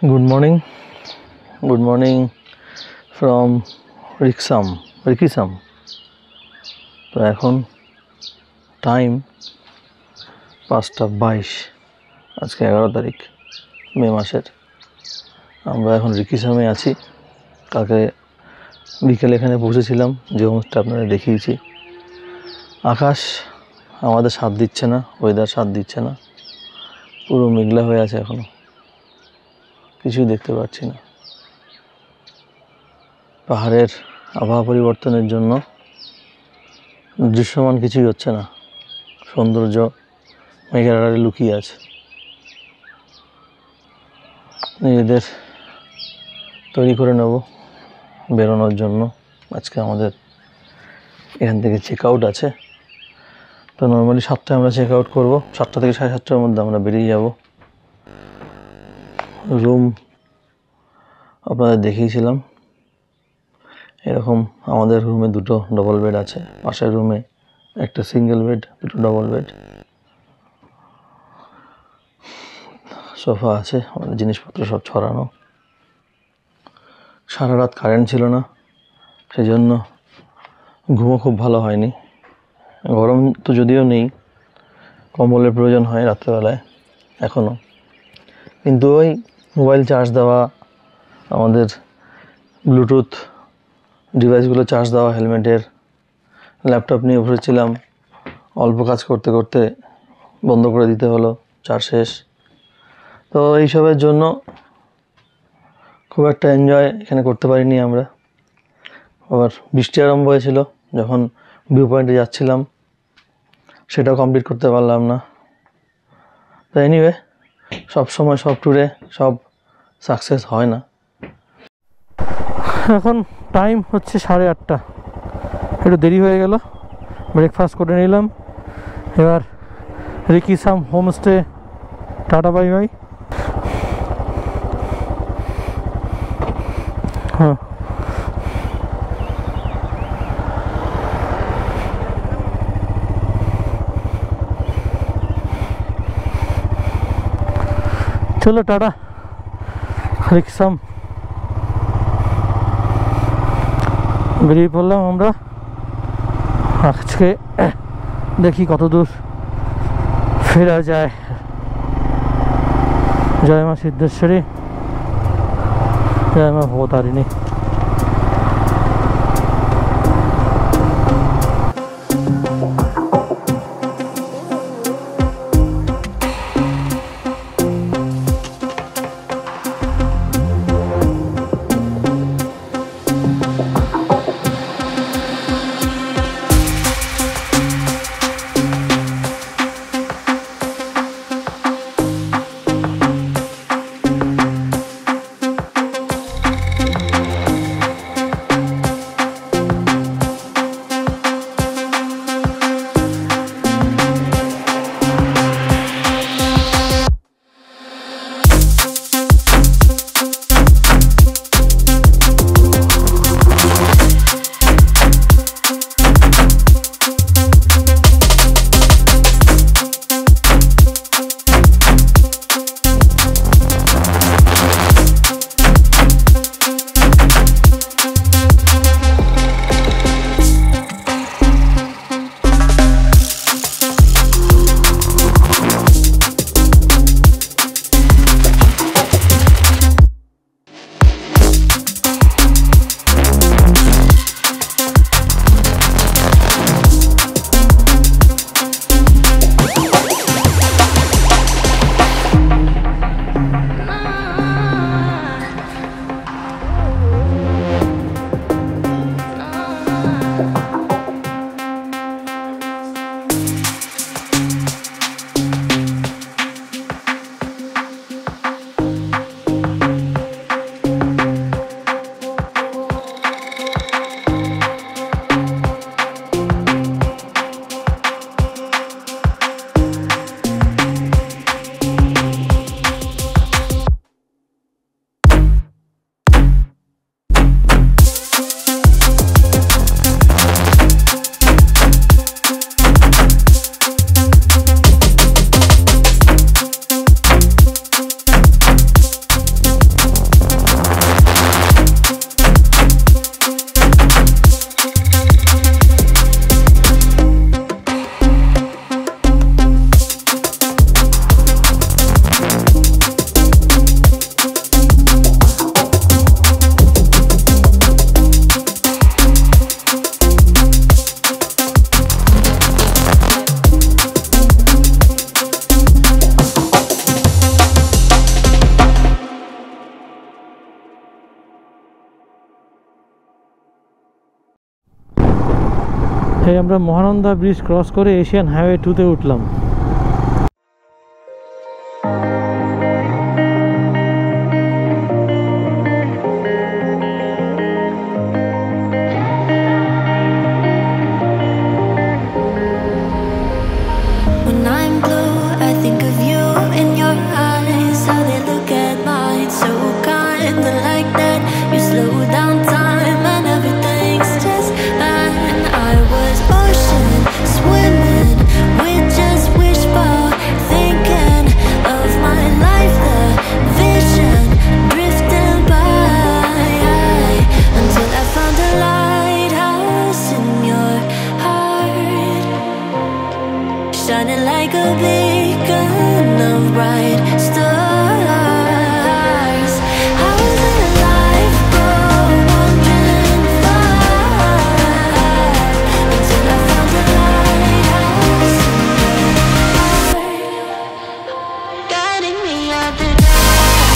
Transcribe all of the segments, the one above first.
Good morning. Good morning from Rikisam. তো এখন time 5:22, আজকে 11 তারিখ মে মাসের। আমরা এখন রিকিসামে আছি। কালকে বিকেলে এখানে পৌঁছেছিলাম, যে হোমস্টে আপনারা দেখিয়েছি। আকাশ আমাদের সাথ দিচ্ছে না, ওয়েদার সাথ দিচ্ছে না, পুরো মেঘলা হয়ে আছে, এখনো কিছুই দেখতে পাচ্ছি না। পাহাড়ের আবহাওয়া পরিবর্তনের জন্য দৃশ্যমান কিছুই হচ্ছে না, সৌন্দর্য মেঘের আড়ালে লুকিয়ে আছে। নিজেদের তৈরি করে নেব বেরোনোর জন্য। আজকে আমাদের এখান থেকে চেক আউট আছে। তো নর্মালি 7টায় আমরা চেক আউট করবো, 7টা থেকে 7:30টার মধ্যে আমরা বেরিয়ে যাব। রুম আপনাদের দেখিয়েছিলাম, এরকম আমাদের রুমে 2টো ডবল বেড আছে, পাশের রুমে একটা সিঙ্গেল বেড, 2টো ডবল বেড, সোফা আছে, আমাদের জিনিসপত্র সব ছড়ানো। সারা রাত কারেন্ট ছিল না, সেই জন্য ঘুমও খুব ভালো হয়নি। গরম তো যদিও নেই, কম্বলের প্রয়োজন হয় রাত্রেবেলায় এখনও, কিন্তু ওই মোবাইল চার্জ দেওয়া, আমাদের ব্লুটুথ ডিভাইসগুলো চার্জ দেওয়া, হেলমেটের, ল্যাপটপ নিয়ে বসেছিলাম, অল্প কাজ করতে করতে বন্ধ করে দিতে হলো, চার্জ শেষ। তো এইসবের জন্য খুব একটা এনজয় এখানে করতে পারিনি আমরা। আবার বৃষ্টি আরম্ভ হয়েছিল যখন ভিউ পয়েন্টে যাচ্ছিলাম, সেটাও কমপ্লিট করতে পারলাম না। তো এনিওয়ে, সব সময় সব ট্যুরে সব সাকসেস হয় না। এখন টাইম হচ্ছে 8:30, একটু দেরি হয়ে গেল, ব্রেকফাস্ট করে নিলাম। এবার রিকিসাম হোমস্টে, টাটা বাই বাই। হ্যাঁ, চলো টাটা। রিকিসাম বেরিয়ে পড়লাম আমরা। আজকে দেখি কত দূর ফেরা যায়। জয় মা সিদ্ধেশ্বরী, জয় মা ভবতারিণী। আমরা মহানন্দা ব্রিজ ক্রস করে এশিয়ান হাইওয়ে 2-তে উঠলাম। When I'm blue, I think of you in your eyes, how they look at mine, so kind of like that. You slow down time and everything's just fine. I was ocean swimming with just wishful thinking of my life, the vision drifting by, until I found a lighthouse in your heart, shining like a beacon of bright stars. I was in a life wandering far, until I found a lighthouse in your heart, guiding me out the dark.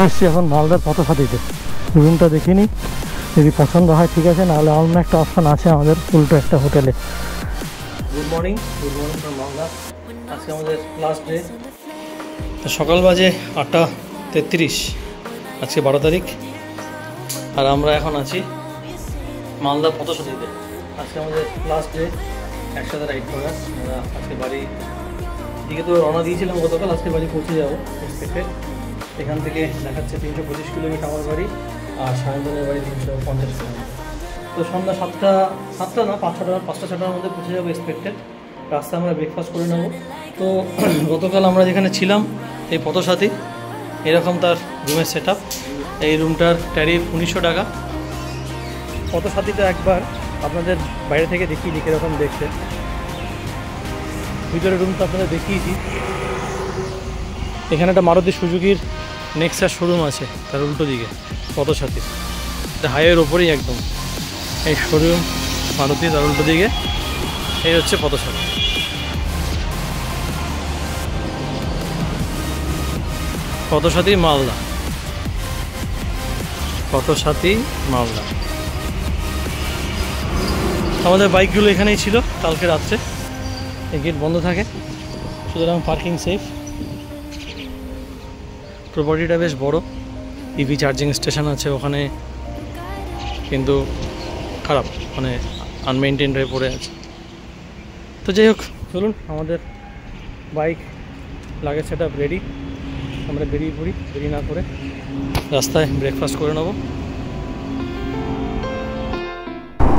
আসছি এখন মালদার পথসাথীতে। রুমটা দেখিনি, যদি পছন্দ হয় ঠিক আছে, নাহলে অন্য একটা অপশন আছে আমাদের উল্টো একটা হোটেলে। Good morning from Malda. আজকে আমাদের লাস্ট ডে। তো সকাল বাজে 8:33, আজকে 12 তারিখ, আর আমরা এখন আছি মালদা পথসাথীতে। আজকে আমাদের লাস্ট ডে একসাথে রাইড করার। আমরা আজকে বাড়ি দিকে তো রওনা দিয়েছিলাম গতকাল, আজকে বাড়ি পৌঁছে যাবো এক্সপেক্টেড। এখান থেকে দেখাচ্ছে 325 কিলোমিটার আমার বাড়ি, আর সায়ন্তনের বাড়ি 350 কিলোমিটার। তো সন্ধ্যা 7টা না 5-6টার মধ্যে পৌঁছে যাবো এক্সপেক্টেড। রাস্তায় আমরা ব্রেকফাস্ট করে নেবো। তো গতকাল আমরা যেখানে ছিলাম এই পথসাথী, এরকম তার রুমের সেট আপ। এই রুমটার ট্যারিফ 1900 টাকা। পথসাথীটা একবার আপনাদের বাইরে থেকে দেখিয়ে দিই কীরকম দেখতে। ভিতরে রুম তো আপনাদের দেখিয়েছি। এখানে একটা মারুতি সুজুকির নেক্সাস শোরুম আছে, তার উল্টো দিকে পথসাথী, এটা হাইওয়ের ওপরেই একদম। এই শোরুম মারুতি, তার উল্টো দিকে এই হচ্ছে পথসাথী। পথসাথী মালদা, পথসাথী মালদা। আমাদের বাইকগুলো এখানেই ছিল কালকে রাত্রে। এই গেট বন্ধ থাকে, সুতরাং পার্কিং সেফ। প্রপার্টিটা বেশ বড়, ইভি চার্জিং স্টেশন আছে ওখানে, কিন্তু খারাপ, মানে আনমেইনটেইনড হয়ে পড়ে আছে। তো যাই হোক, চলুন আমাদের bike luggage set up ready, আমরা বেরিয়ে পড়ি। দেরি না করে রাস্তায় ব্রেকফাস্ট করে নেব।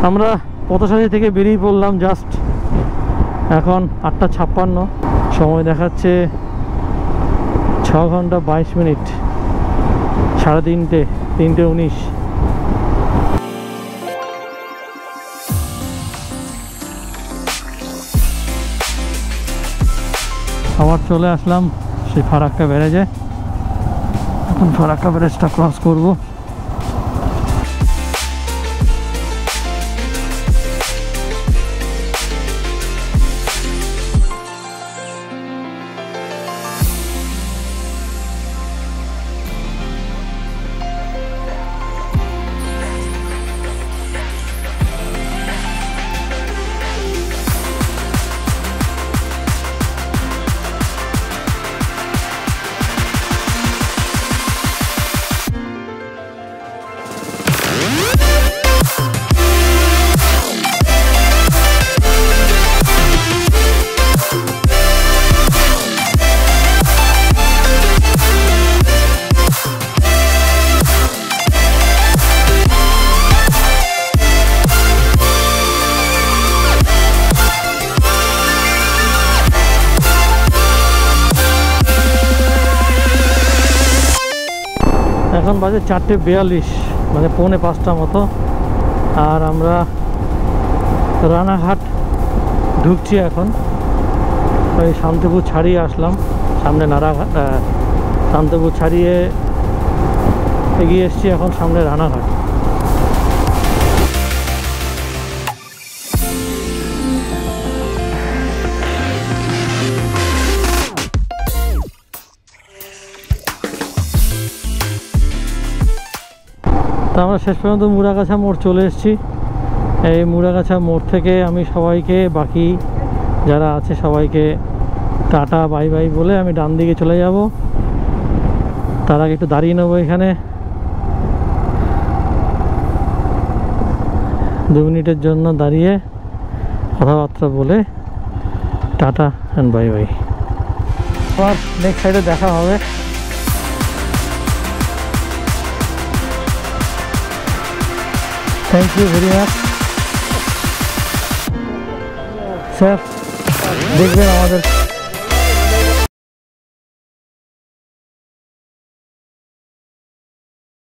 আমরা পথসাথী থেকে বেরিয়ে পড়লাম জাস্ট এখন 8:56, সময় দেখাচ্ছে 6 ঘন্টা 22 মিনিট, 3:30, 3:19। আবার চলে আসলাম সেই ফারাক্কা ব্যারেজে। এখন ফারাক্কা ব্যারেজটা ক্রস করব। এখন বাজে 4:42, মানে 4:45 মতো, আর আমরা রানাঘাট ঢুকছি এখন। ওই শান্তিপুর ছাড়িয়ে আসলাম, সামনে নারাঘাট, শান্তিপুর ছাড়িয়ে এগিয়ে এসছি এখন সামনে রানাঘাট। তো আমরা শেষ পর্যন্ত মুড়াগাছা মোড় চলে এসেছি। এই মুড়াগাছা মোড় থেকে আমি সবাইকে, বাকি যারা আছে সবাইকে টাটা বাই বাই বলে আমি ডান দিকে চলে যাব। তার আগে একটু দাঁড়িয়ে নেবো এখানে 2 মিনিটের জন্য, দাঁড়িয়ে কথাবার্তা বলে টাটা অ্যান্ড বাই বাই। আবার নেক্সট সাইডে দেখা হবে। Thank you very much sir, দেখবেন আমাদের